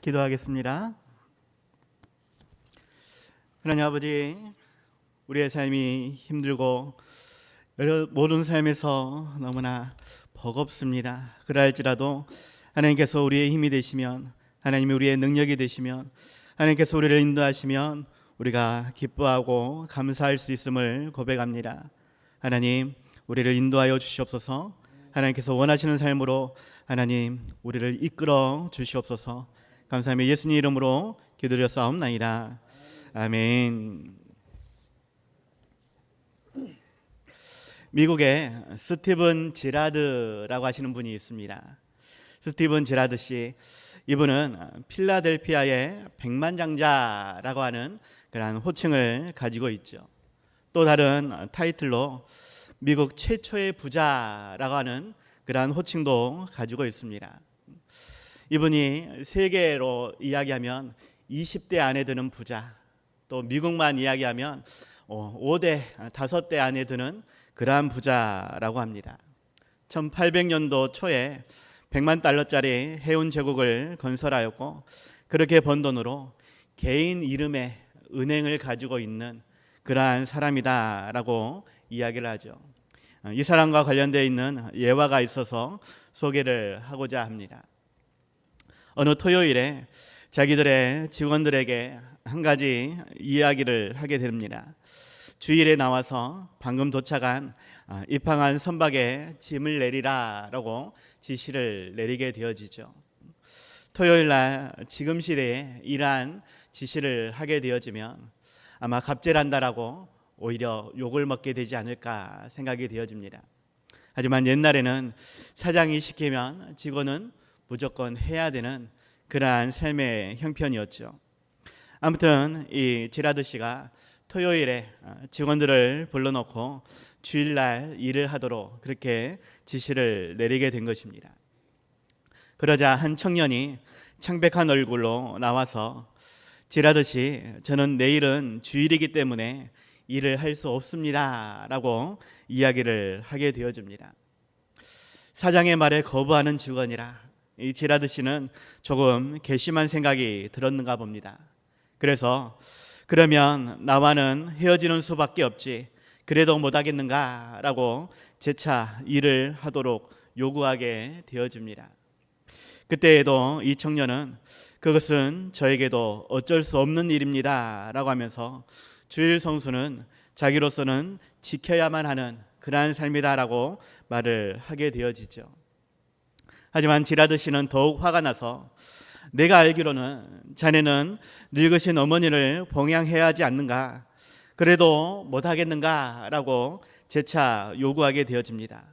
기도하겠습니다. 하나님 아버지, 우리의 삶이 힘들고 모든 삶에서 너무나 버겁습니다. 그러할지라도 하나님께서 우리의 힘이 되시면, 하나님이 우리의 능력이 되시면, 하나님께서 우리를 인도하시면 우리가 기뻐하고 감사할 수 있음을 고백합니다. 하나님, 우리를 인도하여 주시옵소서. 하나님께서 원하시는 삶으로 하나님 우리를 이끌어 주시옵소서. 감사하며 예수님 이름으로 기도드렸사옵나이다. 아멘. 미국에 스티븐 제라드라고 하시는 분이 있습니다. 스티븐 제라드 씨, 이분은 필라델피아의 백만장자라고 하는 그러한 호칭을 가지고 있죠. 또 다른 타이틀로 미국 최초의 부자라고 하는 그러한 호칭도 가지고 있습니다. 이분이 세계로 이야기하면 20대 안에 드는 부자, 또 미국만 이야기하면 5대, 5대 안에 드는 그러한 부자라고 합니다. 1800년도 초에 100만 달러짜리 해운 제국을 건설하였고, 그렇게 번 돈으로 개인 이름의 은행을 가지고 있는 그러한 사람이다라고 이야기를 하죠. 이 사람과 관련되어 있는 예화가 있어서 소개를 하고자 합니다. 어느 토요일에 자기들의 직원들에게 한 가지 이야기를 하게 됩니다. 주일에 나와서 방금 도착한 입항한 선박에 짐을 내리라라고 지시를 내리게 되어지죠. 토요일 날 지금 시대에 이러한 지시를 하게 되어지면 아마 갑질한다라고 오히려 욕을 먹게 되지 않을까 생각이 되어집니다. 하지만 옛날에는 사장이 시키면 직원은 무조건 해야 되는 그러한 삶의 형편이었죠. 아무튼 이 제라드 씨가 토요일에 직원들을 불러놓고 주일날 일을 하도록 그렇게 지시를 내리게 된 것입니다. 그러자 한 청년이 창백한 얼굴로 나와서, 제라드 씨, 저는 내일은 주일이기 때문에 일을 할 수 없습니다 라고 이야기를 하게 되어집니다. 사장의 말에 거부하는 직원이라 이 제라드 씨는 조금 괘씸한 생각이 들었는가 봅니다. 그래서 그러면 나와는 헤어지는 수밖에 없지, 그래도 못하겠는가 라고 재차 일을 하도록 요구하게 되어집니다. 그때에도 이 청년은 그것은 저에게도 어쩔 수 없는 일입니다 라고 하면서 주일 성수는 자기로서는 지켜야만 하는 그러한 삶이다라고 말을 하게 되어지죠. 하지만 제라드 씨는 더욱 화가 나서, 내가 알기로는 자네는 늙으신 어머니를 봉양해야 하지 않는가, 그래도 못하겠는가 라고 재차 요구하게 되어집니다.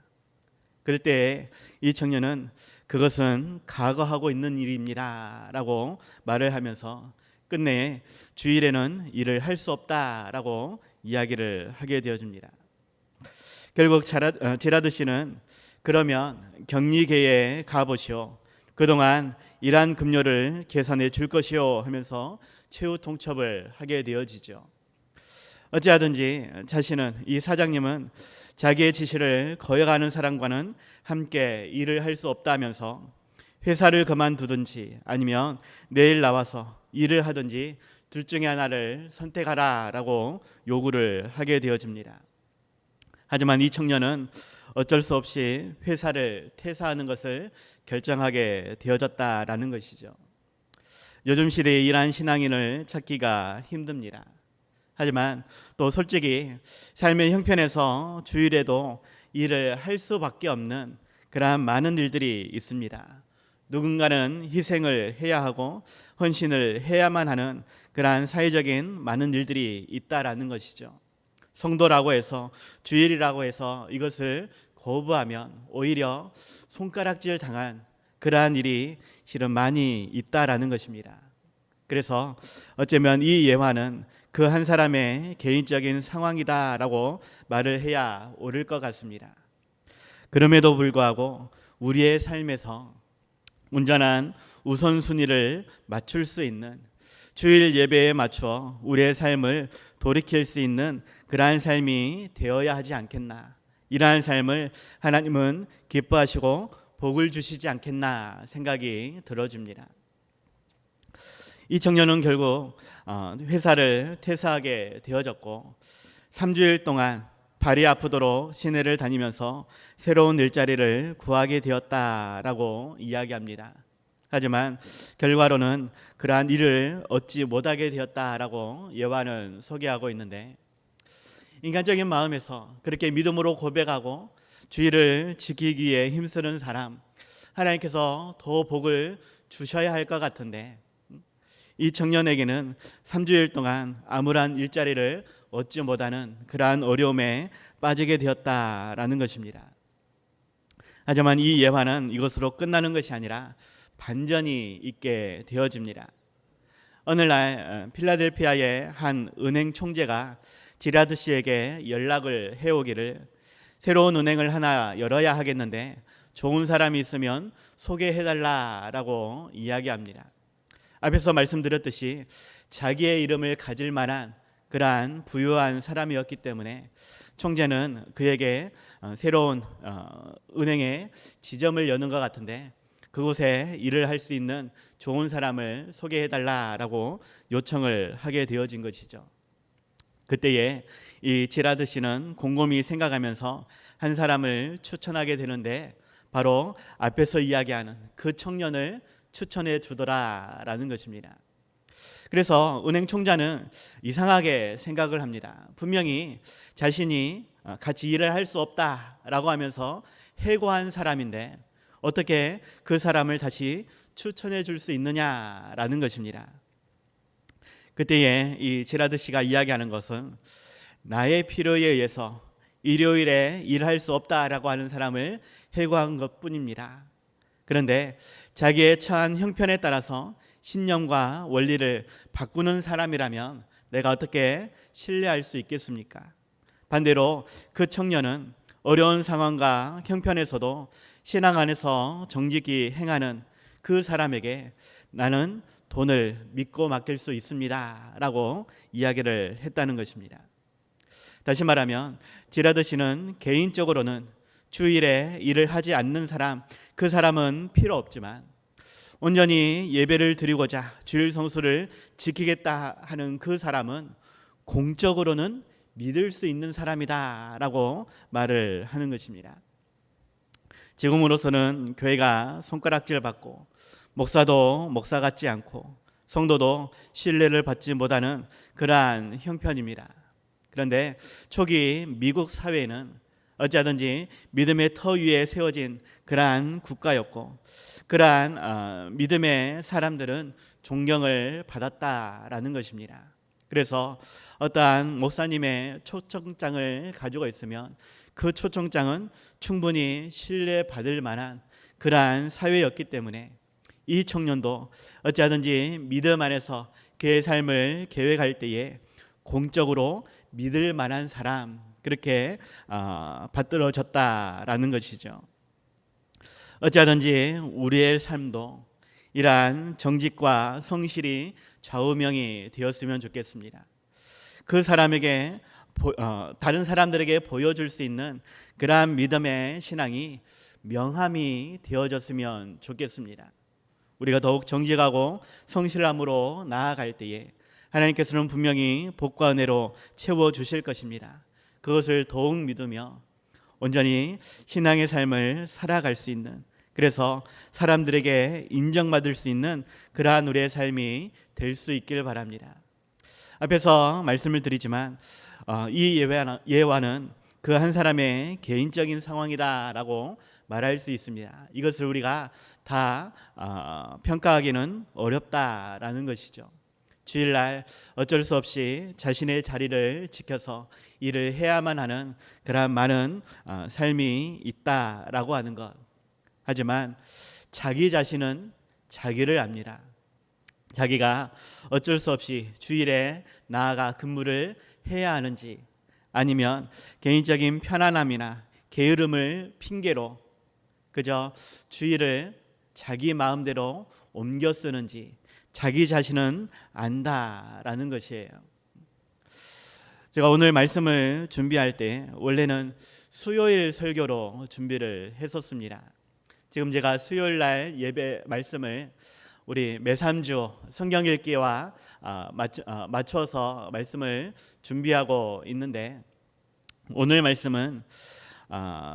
그럴 때 이 청년은 그것은 각오하고 있는 일입니다 라고 말을 하면서 끝내 주일에는 일을 할 수 없다라고 이야기를 하게 되어집니다. 결국 제라드 씨는 그러면 격리계에 가보시오, 그동안 일한 급료를 계산해 줄 것이오 하면서 최후 통첩을 하게 되어지죠. 어찌하든지 자신은, 이 사장님은 자기의 지시를 거역하는 사람과는 함께 일을 할 수 없다면서 회사를 그만두든지 아니면 내일 나와서 일을 하든지 둘 중에 하나를 선택하라 라고 요구를 하게 되어집니다. 하지만 이 청년은 어쩔 수 없이 회사를 퇴사하는 것을 결정하게 되어졌다라는 것이죠. 요즘 시대에 이러한 신앙인을 찾기가 힘듭니다. 하지만 또 솔직히 삶의 형편에서 주일에도 일을 할 수밖에 없는 그러한 많은 일들이 있습니다. 누군가는 희생을 해야 하고 헌신을 해야만 하는 그러한 사회적인 많은 일들이 있다라는 것이죠. 성도라고 해서, 주일이라고 해서 이것을 거부하면 오히려 손가락질 당한 그러한 일이 실은 많이 있다라는 것입니다. 그래서 어쩌면 이 예화는 그 한 사람의 개인적인 상황이다라고 말을 해야 옳을 것 같습니다. 그럼에도 불구하고 우리의 삶에서 온전한 우선순위를 맞출 수 있는, 주일 예배에 맞추어 우리의 삶을 돌이킬 수 있는 그러한 삶이 되어야 하지 않겠나, 이러한 삶을 하나님은 기뻐하시고 복을 주시지 않겠나 생각이 들어집니다. 이 청년은 결국 회사를 퇴사하게 되어졌고 3주일 동안 발이 아프도록 시내를 다니면서 새로운 일자리를 구하게 되었다라고 이야기합니다. 하지만 결과로는 그러한 일을 얻지 못하게 되었다라고 요한은 소개하고 있는데, 인간적인 마음에서 그렇게 믿음으로 고백하고 주의를 지키기 위해 힘쓰는 사람, 하나님께서 더 복을 주셔야 할 것 같은데, 이 청년에게는 3주일 동안 아무런 일자리를 얻지 못하는 그러한 어려움에 빠지게 되었다라는 것입니다. 하지만 이 예화는 이것으로 끝나는 것이 아니라 반전이 있게 되어집니다. 어느 날 필라델피아의 한 은행 총재가 지라드 씨에게 연락을 해오기를, 새로운 은행을 하나 열어야 하겠는데 좋은 사람이 있으면 소개해달라라고 이야기합니다. 앞에서 말씀드렸듯이 자기의 이름을 가질 만한 그러한 부유한 사람이었기 때문에 총재는 그에게 새로운 은행에 지점을 여는 것 같은데 그곳에 일을 할 수 있는 좋은 사람을 소개해달라라고 요청을 하게 되어진 것이죠. 그때에 이 지라드 씨는 곰곰이 생각하면서 한 사람을 추천하게 되는데, 바로 앞에서 이야기하는 그 청년을 추천해 주더라라는 것입니다. 그래서 은행 총재는 이상하게 생각을 합니다. 분명히 자신이 같이 일을 할 수 없다라고 하면서 해고한 사람인데 어떻게 그 사람을 다시 추천해 줄 수 있느냐라는 것입니다. 그때에 이 지라드 씨가 이야기하는 것은 나의 필요에 의해서 일요일에 일할 수 없다라고 하는 사람을 해고한 것뿐입니다. 그런데 자기의 처한 형편에 따라서 신념과 원리를 바꾸는 사람이라면 내가 어떻게 신뢰할 수 있겠습니까? 반대로 그 청년은 어려운 상황과 형편에서도 신앙 안에서 정직히 행하는 그 사람에게 나는 돈을 믿고 맡길 수 있습니다 라고 이야기를 했다는 것입니다. 다시 말하면 지라드 씨는 개인적으로는 주일에 일을 하지 않는 사람, 그 사람은 필요 없지만 온전히 예배를 드리고자 주일 성수를 지키겠다 하는 그 사람은 공적으로는 믿을 수 있는 사람이다 라고 말을 하는 것입니다. 지금으로서는 교회가 손가락질 받고 목사도 목사 같지 않고 성도도 신뢰를 받지 못하는 그러한 형편입니다. 그런데 초기 미국 사회는 어찌하든지 믿음의 터 위에 세워진 그러한 국가였고, 그러한 믿음의 사람들은 존경을 받았다라는 것입니다. 그래서 어떠한 목사님의 초청장을 가지고 있으면 그 초청장은 충분히 신뢰받을 만한 그러한 사회였기 때문에 이 청년도 어찌하든지 믿음 안에서 그의 삶을 계획할 때에 공적으로 믿을 만한 사람, 그렇게 받들어졌다라는 것이죠. 어찌하든지 우리의 삶도 이러한 정직과 성실이 좌우명이 되었으면 좋겠습니다. 그 사람에게 다른 사람들에게 보여줄 수 있는 그러한 믿음의 신앙이 명함이 되어졌으면 좋겠습니다. 우리가 더욱 정직하고 성실함으로 나아갈 때에 하나님께서는 분명히 복과 은혜로 채워주실 것입니다. 그것을 더욱 믿으며 온전히 신앙의 삶을 살아갈 수 있는, 그래서 사람들에게 인정받을 수 있는 그러한 우리의 삶이 될 수 있길 바랍니다. 앞에서 말씀을 드리지만 이 예화는 그 한 사람의 개인적인 상황이다라고 말할 수 있습니다. 이것을 우리가 다 평가하기는 어렵다라는 것이죠. 주일날 어쩔 수 없이 자신의 자리를 지켜서 일을 해야만 하는 그러한 많은 삶이 있다라고 하는 것. 하지만 자기 자신은 자기를 압니다. 자기가 어쩔 수 없이 주일에 나아가 근무를 해야 하는지, 아니면 개인적인 편안함이나 게으름을 핑계로 그저 주일을 자기 마음대로 옮겨 쓰는지 자기 자신은 안다라는 것이에요. 제가 오늘 말씀을 준비할 때 원래는 수요일 설교로 준비를 했었습니다. 지금 제가 수요일 날 예배 말씀을 우리 매삼주 성경 읽기와 맞춰서 말씀을 준비하고 있는데, 오늘 말씀은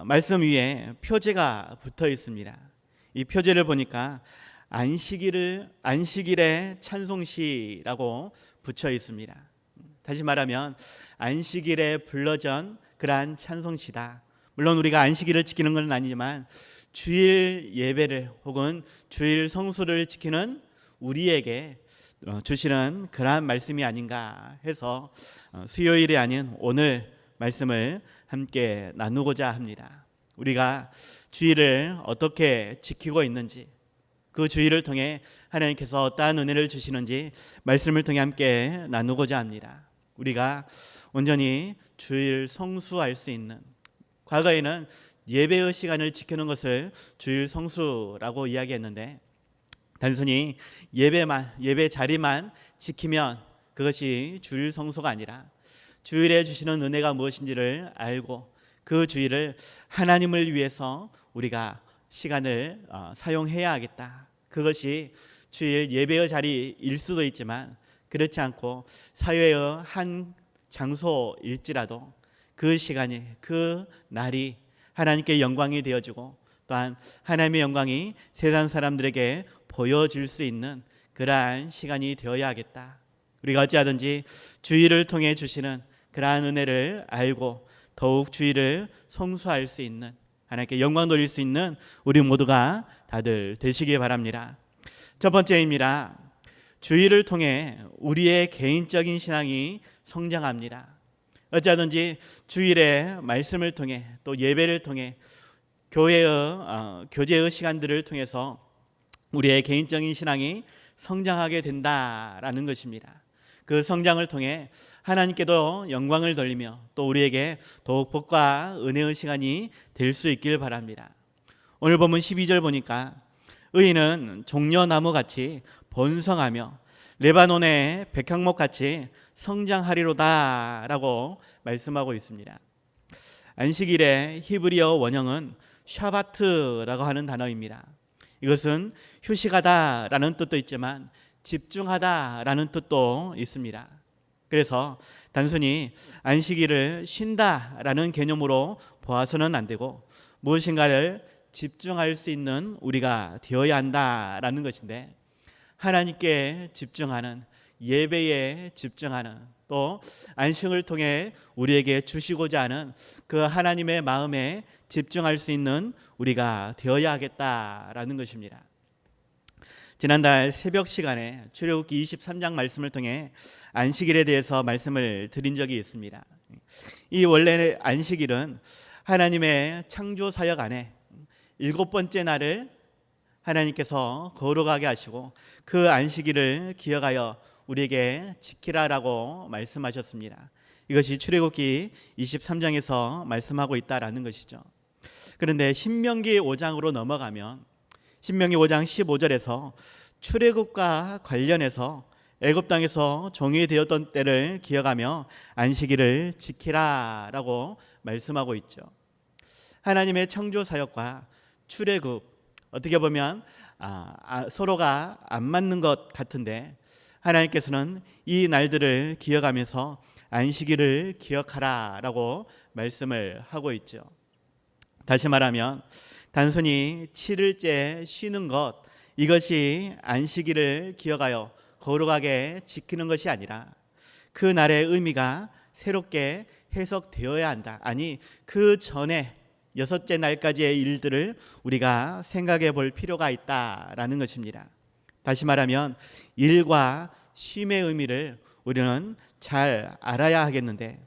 말씀 위에 표제가 붙어 있습니다. 이 표제를 보니까 안식일의 찬송시라고 붙여 있습니다. 다시 말하면 안식일에 불러전 그러한 찬송시다. 물론 우리가 안식일을 지키는 건 아니지만 주일 예배를 혹은 주일 성수를 지키는 우리에게 주시는 그러한 말씀이 아닌가 해서 수요일이 아닌 오늘 말씀을 함께 나누고자 합니다. 우리가 주일을 어떻게 지키고 있는지, 그 주일을 통해 하나님께서 어떠한 은혜를 주시는지 말씀을 통해 함께 나누고자 합니다. 우리가 온전히 주일 성수할 수 있는, 과거에는 예배의 시간을 지키는 것을 주일 성수라고 이야기했는데, 단순히 예배 자리만 지키면 그것이 주일 성수가 아니라 주일에 주시는 은혜가 무엇인지를 알고 그 주일을 하나님을 위해서 우리가 시간을 사용해야 하겠다. 그것이 주일 예배의 자리일 수도 있지만 그렇지 않고 사회의 한 장소일지라도 그 시간이, 그 날이 하나님께 영광이 되어지고 또한 하나님의 영광이 세상 사람들에게 보여질 수 있는 그러한 시간이 되어야 하겠다. 우리가 어찌하든지 주일을 통해 주시는 그러한 은혜를 알고 더욱 주일을 성수할 수 있는, 하나님께 영광 돌릴 수 있는 우리 모두가 다들 되시기 바랍니다. 첫 번째입니다. 주일을 통해 우리의 개인적인 신앙이 성장합니다. 어찌하든지 주일에 말씀을 통해 또 예배를 통해 교제의 시간들을 통해서 우리의 개인적인 신앙이 성장하게 된다라는 것입니다. 그 성장을 통해 하나님께도 영광을 돌리며 또 우리에게 더욱 복과 은혜의 시간이 될 수 있길 바랍니다. 오늘 본문 12절 보니까 의인은 종려나무같이 번성하며 레바논의 백향목같이 성장하리로다 라고 말씀하고 있습니다. 안식일의 히브리어 원형은 샤바트라고 하는 단어입니다. 이것은 휴식하다라는 뜻도 있지만 집중하다라는 뜻도 있습니다. 그래서 단순히 안식일을 쉰다라는 개념으로 보아서는 안 되고 무엇인가를 집중할 수 있는 우리가 되어야 한다라는 것인데, 하나님께 집중하는, 예배에 집중하는, 또 안식을 통해 우리에게 주시고자 하는 그 하나님의 마음에 집중할 수 있는 우리가 되어야 하겠다라는 것입니다. 지난달 새벽 시간에 출애굽기 23장 말씀을 통해 안식일에 대해서 말씀을 드린 적이 있습니다. 이 원래 안식일은 하나님의 창조 사역 안에 7번째 날을 하나님께서 거룩하게 하시고 그 안식일을 기억하여 우리에게 지키라라고 말씀하셨습니다. 이것이 출애굽기 23장에서 말씀하고 있다라는 것이죠. 그런데 신명기 5장으로 넘어가면 신명기 5장 15절에서 출애굽과 관련해서 애굽 땅에서 종이 되었던 때를 기억하며 안식일을 지키라라고 말씀하고 있죠. 하나님의 창조 사역과 출애굽, 어떻게 보면 서로가 안 맞는 것 같은데 하나님께서는 이 날들을 기억하면서 안식일을 기억하라라고 말씀을 하고 있죠. 다시 말하면 단순히 7일째 쉬는 것, 이것이 안식일을 기억하여 거룩하게 지키는 것이 아니라 그 날의 의미가 새롭게 해석되어야 한다. 아니, 그 전에 6째 날까지의 일들을 우리가 생각해 볼 필요가 있다라는 것입니다. 다시 말하면 일과 쉼의 의미를 우리는 잘 알아야 하겠는데,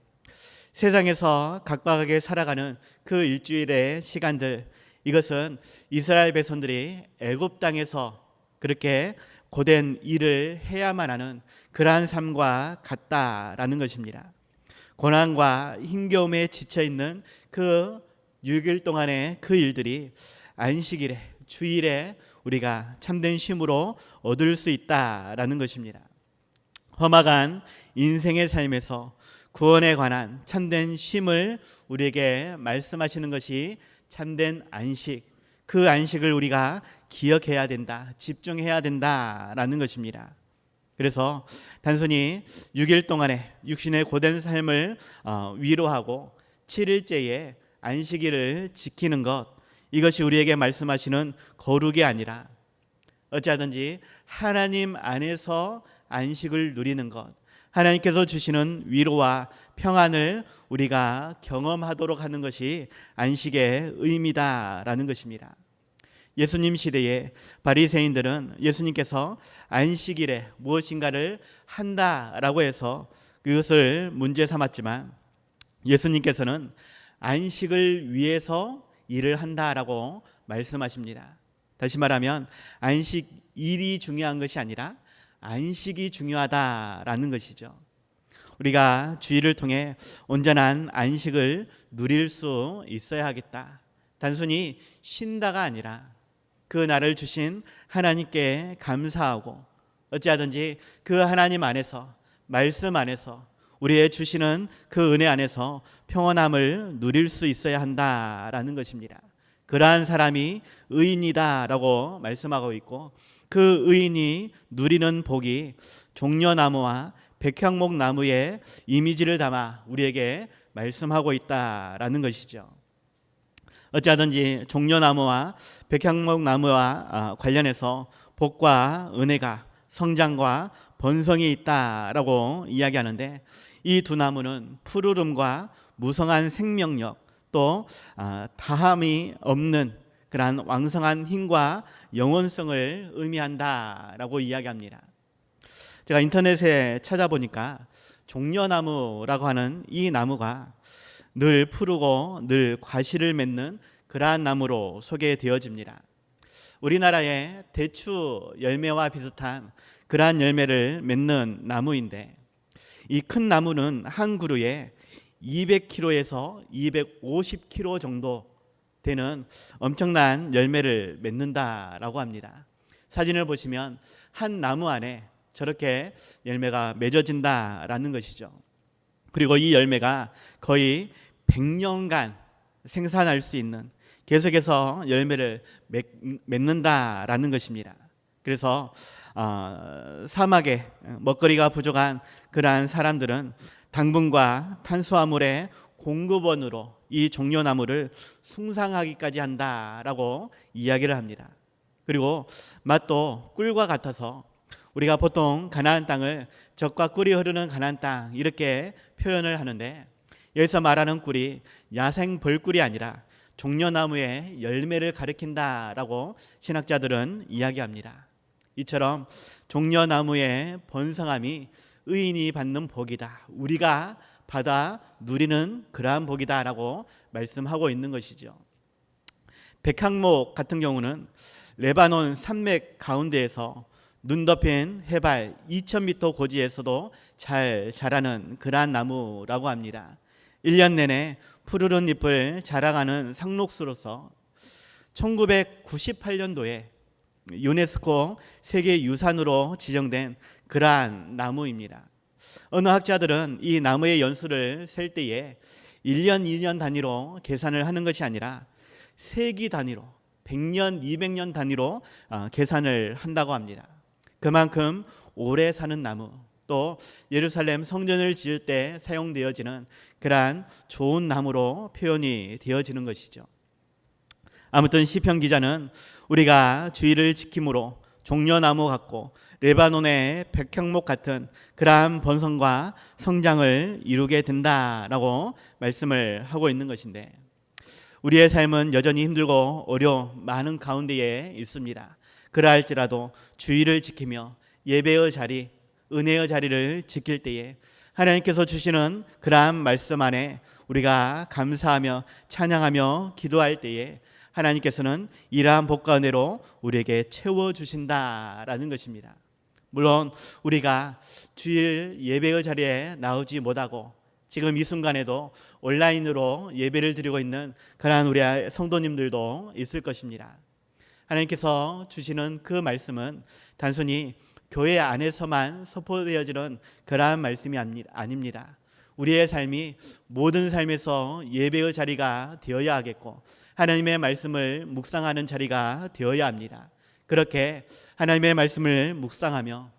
세상에서 각박하게 살아가는 그 일주일의 시간들, 이것은 이스라엘 백성들이 애굽 땅에서 그렇게 고된 일을 해야만 하는 그러한 삶과 같다라는 것입니다. 고난과 힘겨움에 지쳐 있는 그 6일 동안의 그 일들이 안식일에, 주일에 우리가 참된 쉼으로 얻을 수 있다라는 것입니다. 험악한 인생의 삶에서 구원에 관한 참된 쉼을 우리에게 말씀하시는 것이 참된 안식, 그 안식을 우리가 기억해야 된다, 집중해야 된다라는 것입니다. 그래서 단순히 6일 동안의 육신의 고된 삶을 위로하고 7일째에 안식일을 지키는 것, 이것이 우리에게 말씀하시는 거룩이 아니라 어찌하든지 하나님 안에서 안식을 누리는 것, 하나님께서 주시는 위로와 평안을 우리가 경험하도록 하는 것이 안식의 의미다라는 것입니다. 예수님 시대에 바리새인들은 예수님께서 안식일에 무엇인가를 한다라고 해서 그것을 문제 삼았지만, 예수님께서는 안식을 위해서 일을 한다라고 말씀하십니다. 다시 말하면 안식일이 중요한 것이 아니라 안식이 중요하다라는 것이죠. 우리가 주일을 통해 온전한 안식을 누릴 수 있어야 하겠다. 단순히 쉰다가 아니라 그 날을 주신 하나님께 감사하고 어찌하든지 그 하나님 안에서, 말씀 안에서, 우리의 주시는 그 은혜 안에서 평안함을 누릴 수 있어야 한다라는 것입니다. 그러한 사람이 의인이다라고 말씀하고 있고, 그 의인이 누리는 복이 종려나무와 백향목 나무의 이미지를 담아 우리에게 말씀하고 있다라는 것이죠. 어찌하든지 종려나무와 백향목 나무와 관련해서 복과 은혜가, 성장과 번성이 있다라고 이야기하는데, 이 두 나무는 푸르름과 무성한 생명력, 또 다함이 없는 그러한 왕성한 힘과 영원성을 의미한다라고 이야기합니다. 제가 인터넷에 찾아보니까 종려나무라고 하는 이 나무가 늘 푸르고 늘 과실을 맺는 그러한 나무로 소개되어집니다. 우리나라의 대추 열매와 비슷한 그러한 열매를 맺는 나무인데, 이 큰 나무는 한 그루에 200kg에서 250kg 정도 되는 엄청난 열매를 맺는다라고 합니다. 사진을 보시면 한 나무 안에 저렇게 열매가 맺어진다라는 것이죠. 그리고 이 열매가 거의 100년간 생산할 수 있는, 계속해서 열매를 맺는다라는 것입니다. 그래서 사막에 먹거리가 부족한 그러한 사람들은 당분과 탄수화물의 공급원으로 이 종려나무를 숭상하기까지 한다라고 이야기를 합니다. 그리고 맛도 꿀과 같아서 우리가 보통 가나안 땅을 젖과 꿀이 흐르는 가나안 땅 이렇게 표현을 하는데, 여기서 말하는 꿀이 야생 벌꿀이 아니라 종려나무의 열매를 가리킨다라고 신학자들은 이야기합니다. 이처럼 종려나무의 번성함이 의인이 받는 복이다, 우리가 받아 누리는 그러한 복이다라고 말씀하고 있는 것이죠. 백향목 같은 경우는 레바논 산맥 가운데에서 눈 덮인 해발 2000m 고지에서도 잘 자라는 그러한 나무라고 합니다. 1년 내내 푸르른 잎을 자라가는 상록수로서 1998년도에 유네스코 세계유산으로 지정된 그러한 나무입니다. 어느 학자들은 이 나무의 연수를 셀 때에 1년, 2년 단위로 계산을 하는 것이 아니라 세기 단위로, 100년, 200년 단위로 계산을 한다고 합니다. 그만큼 오래 사는 나무, 또 예루살렘 성전을 지을 때 사용되어지는 그러한 좋은 나무로 표현이 되어지는 것이죠. 아무튼 시편 기자는 우리가 주의를 지킴으로 종려나무 같고 레바논의 백향목 같은 그러한 번성과 성장을 이루게 된다라고 말씀을 하고 있는 것인데, 우리의 삶은 여전히 힘들고 어려움 많은 가운데에 있습니다. 그러할지라도 주의를 지키며 예배의 자리, 은혜의 자리를 지킬 때에 하나님께서 주시는 그러한 말씀 안에 우리가 감사하며 찬양하며 기도할 때에 하나님께서는 이러한 복과 은혜로 우리에게 채워주신다라는 것입니다. 물론 우리가 주일 예배의 자리에 나오지 못하고 지금 이 순간에도 온라인으로 예배를 드리고 있는 그러한 우리 성도님들도 있을 것입니다. 하나님께서 주시는 그 말씀은 단순히 교회 안에서만 선포되어지는 그러한 말씀이 아닙니다. 우리의 삶이 모든 삶에서 예배의 자리가 되어야 하겠고, 하나님의 말씀을 묵상하는 자리가 되어야 합니다. 그렇게 하나님의 말씀을 묵상하며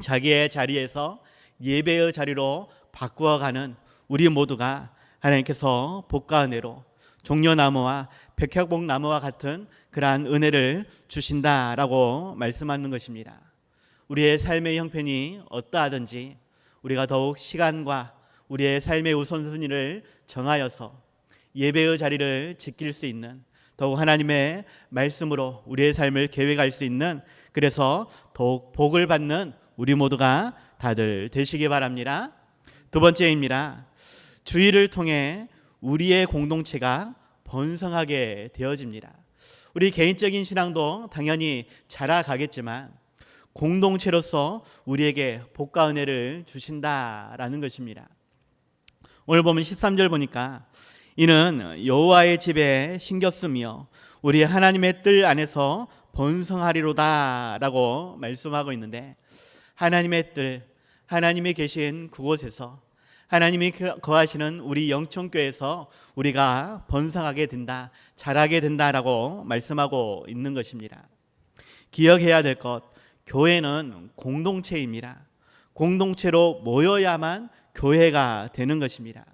자기의 자리에서 예배의 자리로 바꾸어가는 우리 모두가 하나님께서 복과 은혜로 종려나무와 백향목나무와 같은 그러한 은혜를 주신다라고 말씀하는 것입니다. 우리의 삶의 형편이 어떠하든지 우리가 더욱 시간과 우리의 삶의 우선순위를 정하여서 예배의 자리를 지킬 수 있는, 더욱 하나님의 말씀으로 우리의 삶을 계획할 수 있는, 그래서 더욱 복을 받는 우리 모두가 다들 되시기 바랍니다. 두 번째입니다. 주의를 통해 우리의 공동체가 번성하게 되어집니다. 우리 개인적인 신앙도 당연히 자라가겠지만 공동체로서 우리에게 복과 은혜를 주신다라는 것입니다. 오늘 보면 13절 보니까 이는 여호와의 집에 신겨 쓰며 우리 하나님의 뜰 안에서 번성하리로다 라고 말씀하고 있는데, 하나님의 뜰, 하나님이 계신 그곳에서, 하나님이 거하시는 우리 영천교회에서 우리가 번성하게 된다, 자라게 된다라고 말씀하고 있는 것입니다. 기억해야 될 것, 교회는 공동체입니다. 공동체로 모여야만 교회가 되는 것입니다.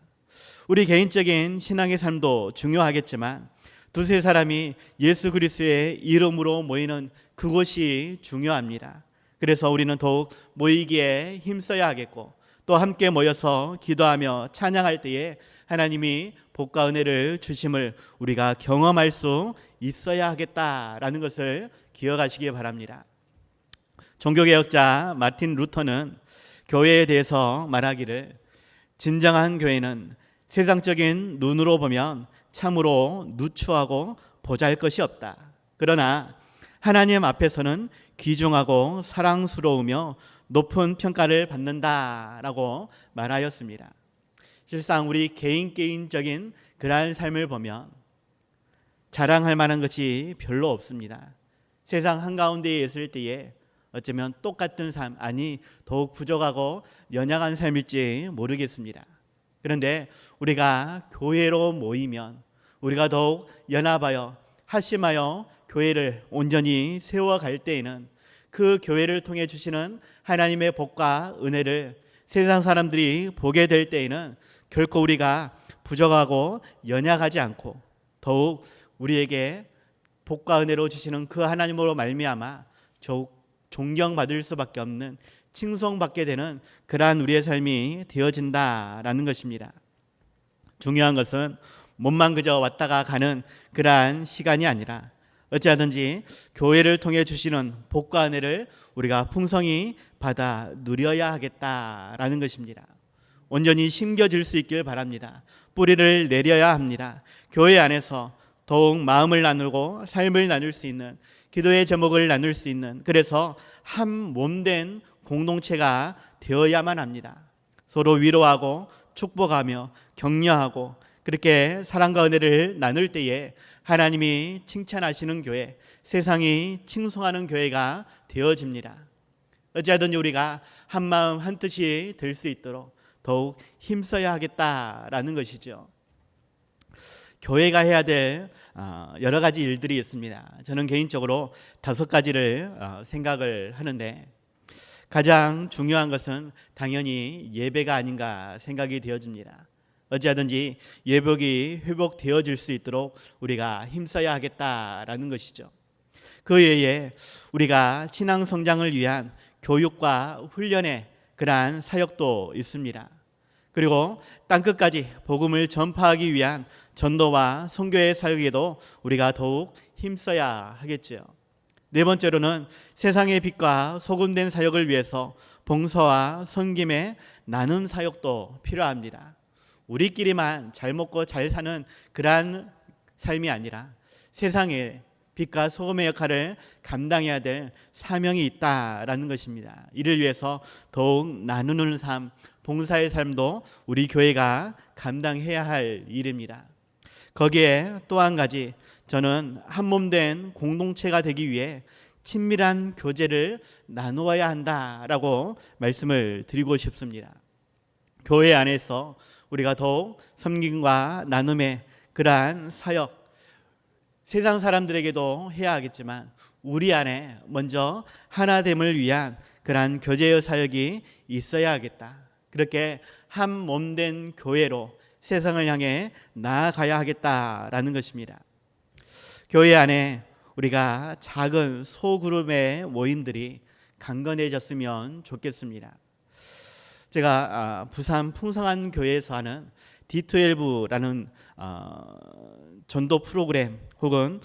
우리 개인적인 신앙의 삶도 중요하겠지만 두세 사람이 예수 그리스도의 이름으로 모이는 그곳이 중요합니다. 그래서 우리는 더욱 모이기에 힘써야 하겠고, 또 함께 모여서 기도하며 찬양할 때에 하나님이 복과 은혜를 주심을 우리가 경험할 수 있어야 하겠다라는 것을 기억하시기 바랍니다. 종교개혁자 마틴 루터는 교회에 대해서 말하기를, 진정한 교회는 세상적인 눈으로 보면 참으로 누추하고 보잘것이 없다. 그러나 하나님 앞에서는 귀중하고 사랑스러우며 높은 평가를 받는다라고 말하였습니다. 실상 우리 개인적인 그러한 삶을 보면 자랑할 만한 것이 별로 없습니다. 세상 한가운데에 있을 때에 어쩌면 똑같은 삶, 아니 더욱 부족하고 연약한 삶일지 모르겠습니다. 그런데 우리가 교회로 모이면 우리가 더욱 연합하여 합심하여 교회를 온전히 세워갈 때에는 그 교회를 통해 주시는 하나님의 복과 은혜를 세상 사람들이 보게 될 때에는 결코 우리가 부족하고 연약하지 않고 더욱 우리에게 복과 은혜로 주시는 그 하나님으로 말미암아 더욱 존경받을 수밖에 없는, 칭송받게 되는 그러한 우리의 삶이 되어진다라는 것입니다. 중요한 것은 몸만 그저 왔다가 가는 그러한 시간이 아니라 어찌하든지 교회를 통해 주시는 복과 은혜를 우리가 풍성히 받아 누려야 하겠다라는 것입니다. 온전히 심겨질 수 있길 바랍니다. 뿌리를 내려야 합니다. 교회 안에서 더욱 마음을 나누고 삶을 나눌 수 있는, 기도의 제목을 나눌 수 있는, 그래서 한 몸된 공동체가 되어야만 합니다. 서로 위로하고 축복하며 격려하고 그렇게 사랑과 은혜를 나눌 때에 하나님이 칭찬하시는 교회, 세상이 칭송하는 교회가 되어집니다. 어찌하든지 우리가 한 마음 한 뜻이 될 수 있도록 더욱 힘써야 하겠다라는 것이죠. 교회가 해야 될 여러 가지 일들이 있습니다. 저는 개인적으로 5가지를 생각을 하는데, 가장 중요한 것은 당연히 예배가 아닌가 생각이 되어집니다. 어찌하든지 예복이 회복되어질 수 있도록 우리가 힘써야 하겠다라는 것이죠. 그 외에 우리가 신앙 성장을 위한 교육과 훈련의 그러한 사역도 있습니다. 그리고 땅끝까지 복음을 전파하기 위한 전도와 선교의 사역에도 우리가 더욱 힘써야 하겠죠. 네 번째로는 세상의 빛과 소금된 사역을 위해서 봉사와 섬김의 나눔 사역도 필요합니다. 우리끼리만 잘 먹고 잘 사는 그러한 삶이 아니라 세상에 빛과 소금의 역할을 감당해야 될 사명이 있다라는 것입니다. 이를 위해서 더욱 나누는 삶, 봉사의 삶도 우리 교회가 감당해야 할 일입니다. 거기에 또 한 가지, 저는 한 몸 된 공동체가 되기 위해 친밀한 교제를 나누어야 한다라고 말씀을 드리고 싶습니다. 교회 안에서 우리가 더욱 섬김과 나눔의 그러한 사역, 세상 사람들에게도 해야 하겠지만 우리 안에 먼저 하나됨을 위한 그러한 교제의 사역이 있어야 하겠다. 그렇게 한 몸된 교회로 세상을 향해 나아가야 하겠다라는 것입니다. 교회 안에 우리가 작은 소그룹의 모임들이 강건해졌으면 좋겠습니다. 제가 부산 풍성한 교회에서 하는 D12라는 전도 프로그램 혹은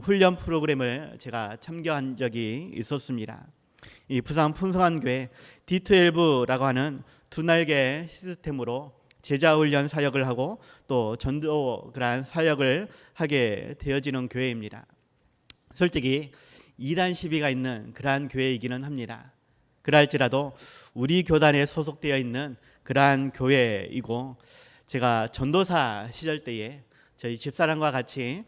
훈련 프로그램을 제가 참여한 적이 있었습니다. 이 부산 풍성한 교회 D12라고 하는 두 날개 시스템으로 제자 훈련 사역을 하고 또 전도 그러한 사역을 하게 되어지는 교회입니다. 솔직히 이단 시비가 있는 그러한 교회이기는 합니다. 그럴지라도 우리 교단에 소속되어 있는 그러한 교회이고, 제가 전도사 시절 때에 저희 집사람과 같이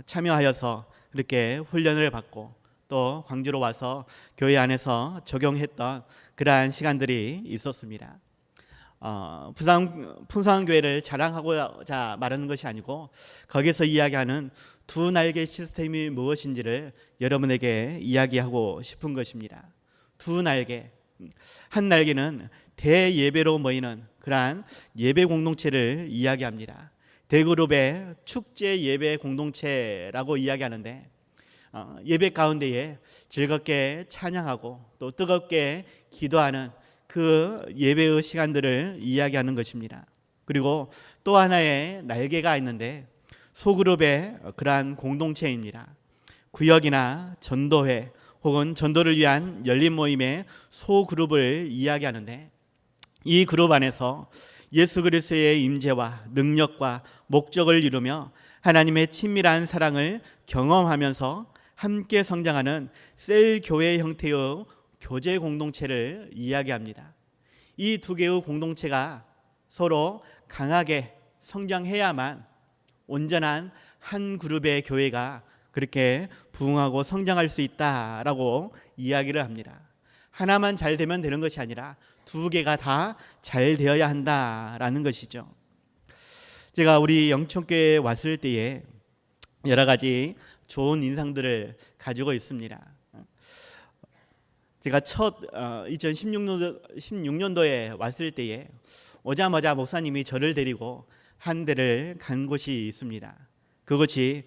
참여하여서 그렇게 훈련을 받고 또 광주로 와서 교회 안에서 적용했던 그러한 시간들이 있었습니다. 부산 풍성교회를 자랑하고자 말하는 것이 아니고 거기서 이야기하는 두 날개 시스템이 무엇인지를 여러분에게 이야기하고 싶은 것입니다. 두 날개, 한 날개는 대예배로 모이는 그러한 예배 공동체를 이야기합니다. 대그룹의 축제 예배 공동체라고 이야기하는데, 예배 가운데에 즐겁게 찬양하고 또 뜨겁게 기도하는 그 예배의 시간들을 이야기하는 것입니다. 그리고 또 하나의 날개가 있는데 소그룹의 그러한 공동체입니다. 구역이나 전도회 혹은 전도를 위한 열린 모임의 소그룹을 이야기하는데, 이 그룹 안에서 예수 그리스도의 임재와 능력과 목적을 이루며 하나님의 친밀한 사랑을 경험하면서 함께 성장하는 셀 교회 형태의 교제 공동체를 이야기합니다. 이 두 개의 공동체가 서로 강하게 성장해야만 온전한 한 그룹의 교회가 그렇게 부흥하고 성장할 수 있다라고 이야기를 합니다. 하나만 잘 되면 되는 것이 아니라 두 개가 다 잘 되어야 한다라는 것이죠. 제가 우리 영천교회에 왔을 때에 여러 가지 좋은 인상들을 가지고 있습니다. 제가 첫 2016년도에 왔을 때에 오자마자 목사님이 저를 데리고 한 데를 간 곳이 있습니다. 그것이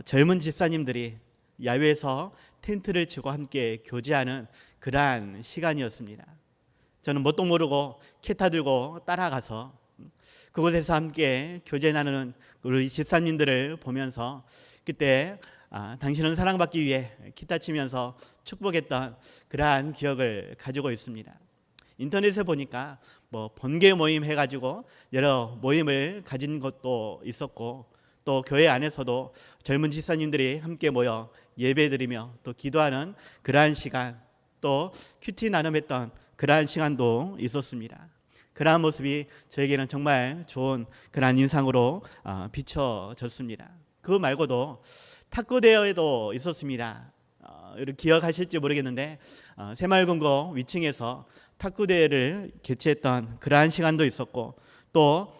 젊은 집사님들이 야외에서 텐트를 치고 함께 교제하는 그러한 시간이었습니다. 저는 뭣도 모르고 기타 들고 따라가서 그곳에서 함께 교제 나누는 우리 집사님들을 보면서 그때 당신은 사랑받기 위해 기타 치면서 축복했던 그러한 기억을 가지고 있습니다. 인터넷에 보니까 뭐 번개 모임 해가지고 여러 모임을 가진 것도 있었고, 또 교회 안에서도 젊은 집사님들이 함께 모여 예배드리며 또 기도하는 그러한 시간, 또 큐티 나눔했던 그러한 시간도 있었습니다. 그러한 모습이 저에게는 정말 좋은 그러한 인상으로 비춰졌습니다. 그거 말고도 탁구 대회도 있었습니다. 기억하실지 모르겠는데 새마을금고 위층에서 탁구 대회를 개최했던 그러한 시간도 있었고, 또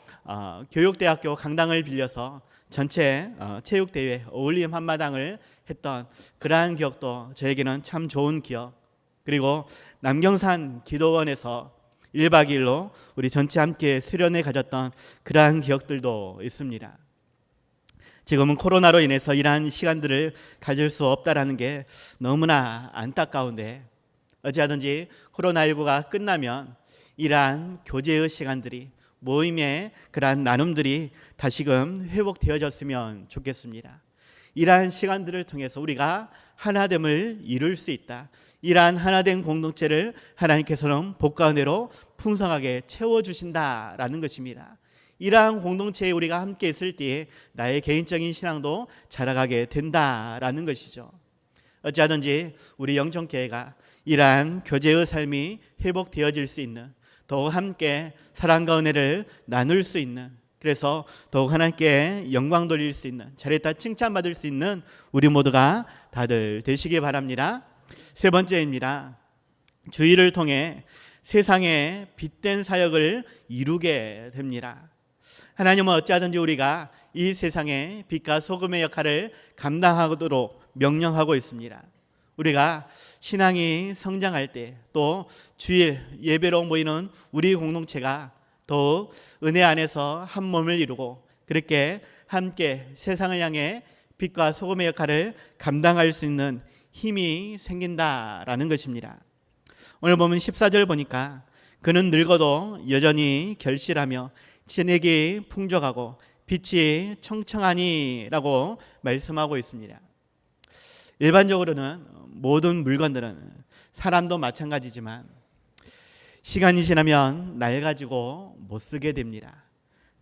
교육대학교 강당을 빌려서 전체 체육대회 어울림 한마당을 했던 그러한 기억도 저에게는 참 좋은 기억, 그리고 남경산 기도원에서 1박 2일로 우리 전체 함께 수련회 가졌던 그러한 기억들도 있습니다. 지금은 코로나로 인해서 이러한 시간들을 가질 수 없다라는 게 너무나 안타까운데, 어찌하든지 코로나19가 끝나면 이러한 교제의 시간들이, 모임의 그러한 나눔들이 다시금 회복되어졌으면 좋겠습니다. 이러한 시간들을 통해서 우리가 하나됨을 이룰 수 있다. 이러한 하나된 공동체를 하나님께서는 복과 은혜로 풍성하게 채워주신다라는 것입니다. 이러한 공동체에 우리가 함께 있을 때에 나의 개인적인 신앙도 자라가게 된다라는 것이죠. 어찌하든지 우리 영천교회가 이러한 교제의 삶이 회복되어질 수 있는, 더욱 함께 사랑과 은혜를 나눌 수 있는, 그래서 더욱 하나님께 영광 돌릴 수 있는, 잘했다 칭찬받을 수 있는 우리 모두가 다들 되시기 바랍니다. 세 번째입니다. 주의를 통해 세상에 빛된 사역을 이루게 됩니다. 하나님은 어찌하든지 우리가 이 세상의 빛과 소금의 역할을 감당하도록 명령하고 있습니다. 우리가 신앙이 성장할 때, 또 주일 예배로 모이는 우리 공동체가 더욱 은혜 안에서 한 몸을 이루고 그렇게 함께 세상을 향해 빛과 소금의 역할을 감당할 수 있는 힘이 생긴다라는 것입니다. 오늘 보면 14절 보니까 그는 늙어도 여전히 결실하며 진액이 풍족하고 빛이 청청하니 라고 말씀하고 있습니다. 일반적으로는 모든 물건들은 사람도 마찬가지지만 시간이 지나면 낡아지고 못 쓰게 됩니다.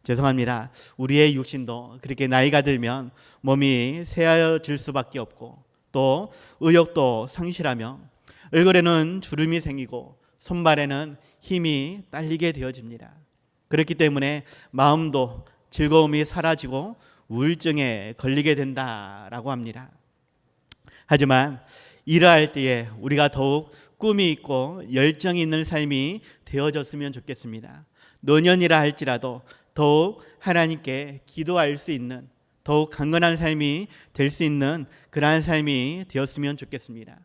죄송합니다. 우리의 육신도 그렇게 나이가 들면 몸이 쇠하여질 수밖에 없고 또 의욕도 상실하며 얼굴에는 주름이 생기고 손발에는 힘이 딸리게 되어집니다. 그렇기 때문에 마음도 즐거움이 사라지고 우울증에 걸리게 된다라고 합니다. 하지만 일할 때에 우리가 더욱 꿈이 있고 열정이 있는 삶이 되어졌으면 좋겠습니다. 노년이라 할지라도 더욱 하나님께 기도할 수 있는, 더욱 강건한 삶이 될 수 있는 그러한 삶이 되었으면 좋겠습니다.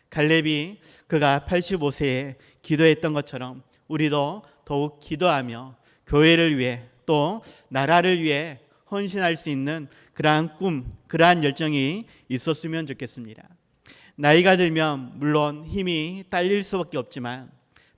갈렙이 그가 85세에 기도했던 것처럼 우리도 더욱 기도하며 교회를 위해 또 나라를 위해 헌신할 수 있는 그러한 꿈, 그러한 열정이 있었으면 좋겠습니다. 나이가 들면 물론 힘이 딸릴 수밖에 없지만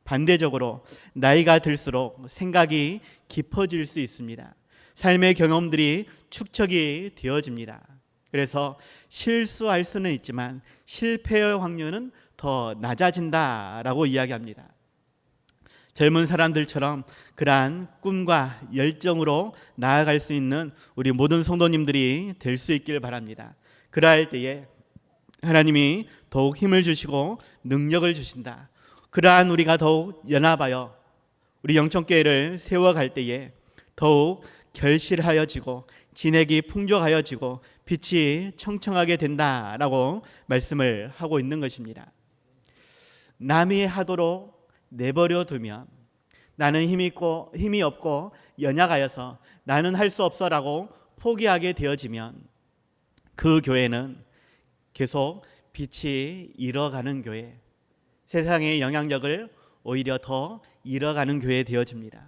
반대적으로 나이가 들수록 생각이 깊어질 수 있습니다. 삶의 경험들이 축적이 되어집니다. 그래서 실수할 수는 있지만 실패의 확률은 더 낮아진다라고 이야기합니다. 젊은 사람들처럼 그러한 꿈과 열정으로 나아갈 수 있는 우리 모든 성도님들이 될 수 있기를 바랍니다. 그러할 때에 하나님이 더욱 힘을 주시고 능력을 주신다. 그러한 우리가 더욱 연합하여 우리 영천교회를 세워갈 때에 더욱 결실하여지고 진액이 풍족하여지고 빛이 청청하게 된다라고 말씀을 하고 있는 것입니다. 남이 하도록 내버려 두면 나는 힘이 없고 연약하여서 나는 할 수 없어라고 포기하게 되어지면 그 교회는 계속 빛이 잃어가는 교회, 세상의 영향력을 오히려 더 잃어가는 교회 되어집니다.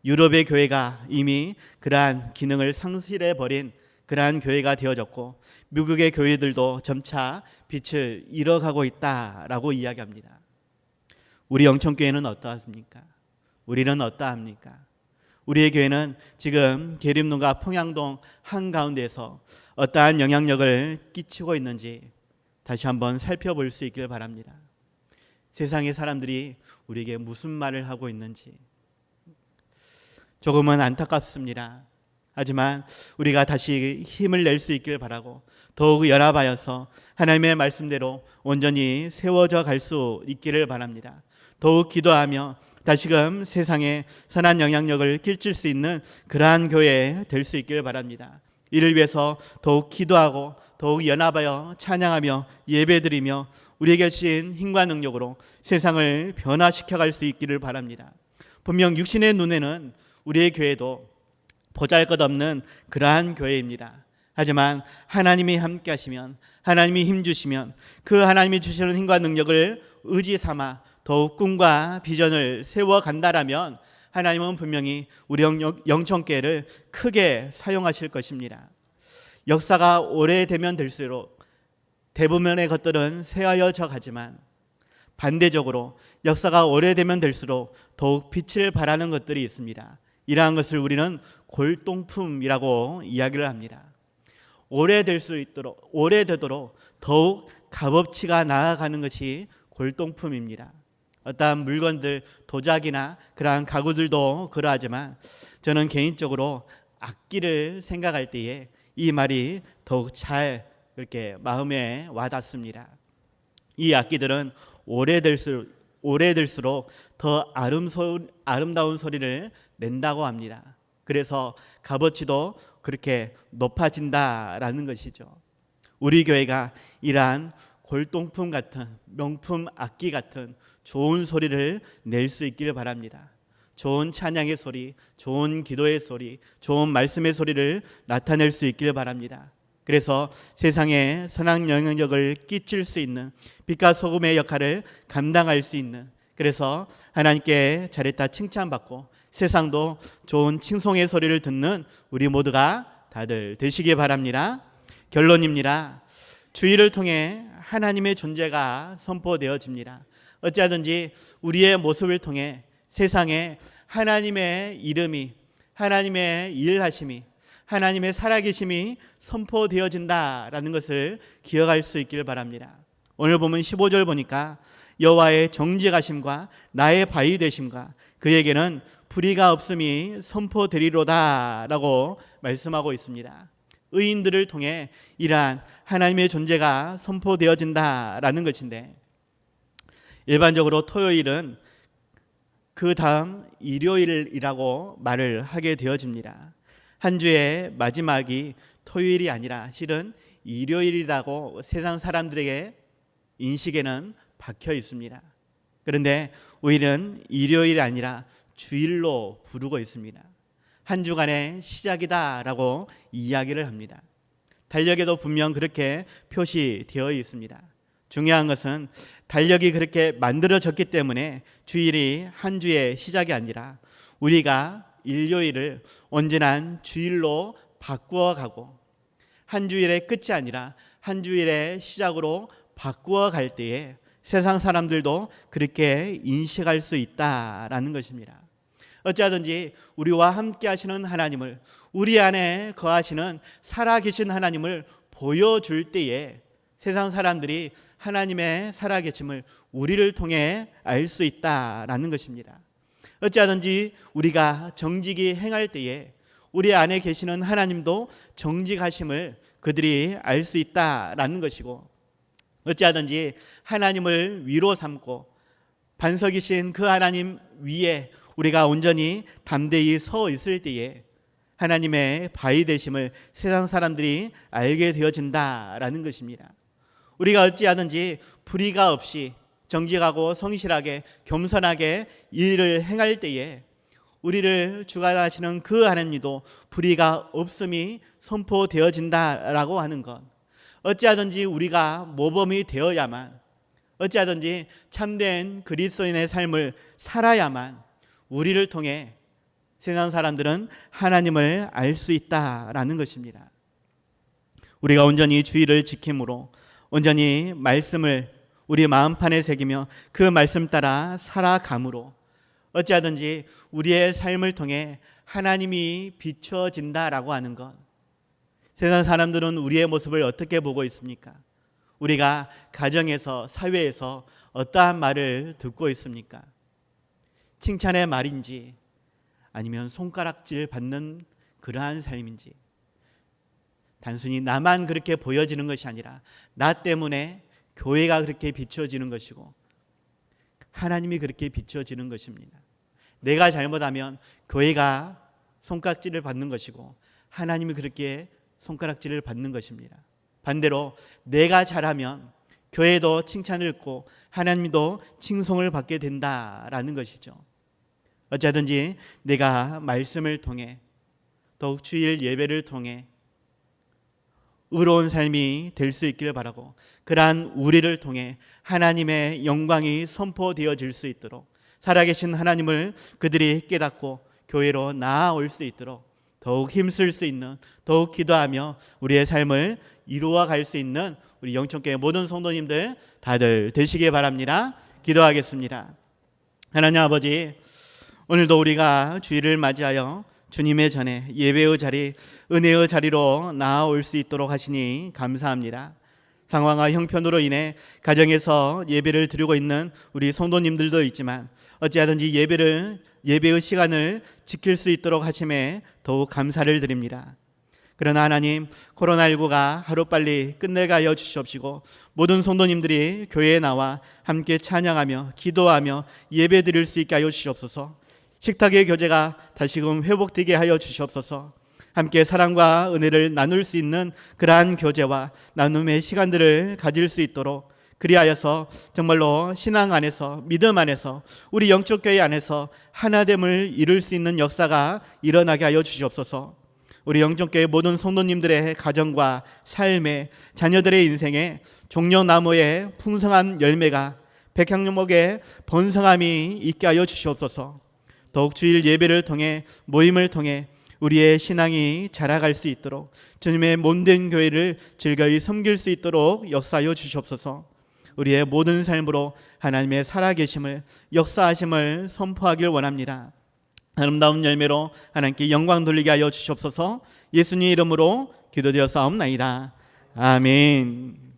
유럽의 교회가 이미 그러한 기능을 상실해버린 그러한 교회가 되어졌고 미국의 교회들도 점차 빛을 잃어가고 있다라고 이야기합니다. 우리 영천교회는 어떠합니까? 우리는 어떠합니까? 우리의 교회는 지금 계림동과 평양동 한가운데에서 어떠한 영향력을 끼치고 있는지 다시 한번 살펴볼 수 있기를 바랍니다. 세상의 사람들이 우리에게 무슨 말을 하고 있는지 조금은 안타깝습니다. 하지만 우리가 다시 힘을 낼 수 있기를 바라고 더욱 연합하여서 하나님의 말씀대로 온전히 세워져 갈 수 있기를 바랍니다. 더욱 기도하며 다시금 세상에 선한 영향력을 끼칠 수 있는 그러한 교회 될 수 있기를 바랍니다. 이를 위해서 더욱 기도하고 더욱 연합하여 찬양하며 예배드리며 우리에게 주신 힘과 능력으로 세상을 변화시켜 갈 수 있기를 바랍니다. 분명 육신의 눈에는 우리의 교회도 보잘것없는 그러한 교회입니다. 하지만 하나님이 함께 하시면, 하나님이 힘 주시면 그 하나님이 주시는 힘과 능력을 의지 삼아 더욱 꿈과 비전을 세워간다라면 하나님은 분명히 우리 영천교회를 크게 사용하실 것입니다. 역사가 오래되면 될수록 대부분의 것들은 쇠하여져 가지만 반대적으로 역사가 오래되면 될수록 더욱 빛을 발하는 것들이 있습니다. 이러한 것을 우리는 골동품이라고 이야기를 합니다. 오래되도록 더욱 값어치가 나아가는 것이 골동품입니다. 어떠한 물건들, 도자기나 그러한 가구들도 그러하지만 저는 개인적으로 악기를 생각할 때에 이 말이 더욱 잘 그렇게 마음에 와닿습니다. 이 악기들은 오래될수록 더 아름다운 소리를 낸다고 합니다. 그래서 값어치도 그렇게 높아진다라는 것이죠. 우리 교회가 이러한 골동품 같은 명품 악기 같은 좋은 소리를 낼 수 있기를 바랍니다. 좋은 찬양의 소리, 좋은 기도의 소리, 좋은 말씀의 소리를 나타낼 수 있길 바랍니다. 그래서 세상에 선한 영향력을 끼칠 수 있는 빛과 소금의 역할을 감당할 수 있는, 그래서 하나님께 잘했다 칭찬받고 세상도 좋은 칭송의 소리를 듣는 우리 모두가 다들 되시기 바랍니다. 결론입니다. 주의를 통해 하나님의 존재가 선포되어집니다. 어찌하든지 우리의 모습을 통해 세상에 하나님의 이름이, 하나님의 일하심이, 하나님의 살아계심이 선포되어진다라는 것을 기억할 수 있기를 바랍니다. 오늘 보면 15절 보니까 여호와의 정직하심과 나의 바위 되심과 그에게는 불의가 없음이 선포되리로다 라고 말씀하고 있습니다. 의인들을 통해 이러한 하나님의 존재가 선포되어진다라는 것인데, 일반적으로 토요일은 그 다음 일요일이라고 말을 하게 되어집니다. 한 주의 마지막이 토요일이 아니라 실은 일요일이라고 세상 사람들에게 인식에는 박혀 있습니다. 그런데 우리는 일요일이 아니라 주일로 부르고 있습니다. 한 주간의 시작이다라고 이야기를 합니다. 달력에도 분명 그렇게 표시되어 있습니다. 중요한 것은 달력이 그렇게 만들어졌기 때문에 주일이 한 주의 시작이 아니라 우리가 일요일을 언제나 주일로 바꾸어 가고 한 주일의 끝이 아니라 한 주일의 시작으로 바꾸어 갈 때에 세상 사람들도 그렇게 인식할 수 있다라는 것입니다. 어찌하든지 우리와 함께 하시는 하나님을, 우리 안에 거하시는 살아계신 하나님을 보여줄 때에 세상 사람들이 하나님의 살아계심을 우리를 통해 알 수 있다라는 것입니다. 어찌하든지 우리가 정직히 행할 때에 우리 안에 계시는 하나님도 정직하심을 그들이 알 수 있다라는 것이고, 어찌하든지 하나님을 위로 삼고 반석이신 그 하나님 위에 우리가 온전히 담대히 서 있을 때에 하나님의 바위 되심을 세상 사람들이 알게 되어진다라는 것입니다. 우리가 어찌하든지 불의가 없이 정직하고 성실하게 겸손하게 일을 행할 때에 우리를 주관하시는 그 하나님도 불의가 없음이 선포되어진다라고 하는 것, 어찌하든지 우리가 모범이 되어야만, 어찌하든지 참된 그리스도인의 삶을 살아야만 우리를 통해 세상 사람들은 하나님을 알 수 있다라는 것입니다. 우리가 온전히 주의를 지킴으로 온전히 말씀을 우리 마음판에 새기며 그 말씀 따라 살아감으로 어찌하든지 우리의 삶을 통해 하나님이 비춰진다라고 하는 것, 세상 사람들은 우리의 모습을 어떻게 보고 있습니까? 우리가 가정에서, 사회에서 어떠한 말을 듣고 있습니까? 칭찬의 말인지 아니면 손가락질 받는 그러한 삶인지, 단순히 나만 그렇게 보여지는 것이 아니라 나 때문에 교회가 그렇게 비춰지는 것이고 하나님이 그렇게 비춰지는 것입니다. 내가 잘못하면 교회가 손가락질을 받는 것이고 하나님이 그렇게 손가락질을 받는 것입니다. 반대로 내가 잘하면 교회도 칭찬을 듣고 하나님도 칭송을 받게 된다라는 것이죠. 어찌하든지 내가 말씀을 통해, 더욱 주일 예배를 통해 의로운 삶이 될 수 있기를 바라고, 그러한 우리를 통해 하나님의 영광이 선포되어질 수 있도록 살아계신 하나님을 그들이 깨닫고 교회로 나아올 수 있도록 더욱 힘쓸 수 있는, 더욱 기도하며 우리의 삶을 이루어 갈 수 있는 우리 영천교회 모든 성도님들 다들 되시기 바랍니다. 기도하겠습니다. 하나님 아버지, 오늘도 우리가 주일을 맞이하여 주님의 전에 예배의 자리, 은혜의 자리로 나아올 수 있도록 하시니 감사합니다. 상황과 형편으로 인해 가정에서 예배를 드리고 있는 우리 성도님들도 있지만 어찌하든지 예배의 시간을 지킬 수 있도록 하심에 더욱 감사를 드립니다. 그러나 하나님, 코로나19가 하루빨리 끝내가여 주시옵시고 모든 성도님들이 교회에 나와 함께 찬양하며 기도하며 예배 드릴 수 있게 하여 주시옵소서. 식탁의 교제가 다시금 회복되게 하여 주시옵소서. 함께 사랑과 은혜를 나눌 수 있는 그러한 교제와 나눔의 시간들을 가질 수 있도록 그리하여서 정말로 신앙 안에서, 믿음 안에서, 우리 영적 교회 안에서 하나됨을 이룰 수 있는 역사가 일어나게 하여 주시옵소서. 우리 영적교회 모든 성도님들의 가정과 삶에, 자녀들의 인생에 종려나무의 풍성한 열매가, 백향목의 번성함이 있게 하여 주시옵소서. 더욱 주일 예배를 통해, 모임을 통해 우리의 신앙이 자라갈 수 있도록, 주님의 몸된 교회를 즐거이 섬길 수 있도록 역사하여 주시옵소서. 우리의 모든 삶으로 하나님의 살아계심을, 역사하심을 선포하길 원합니다. 아름다운 열매로 하나님께 영광 돌리게 하여 주시옵소서. 예수님 이름으로 기도드려 싸움나이다. 아멘.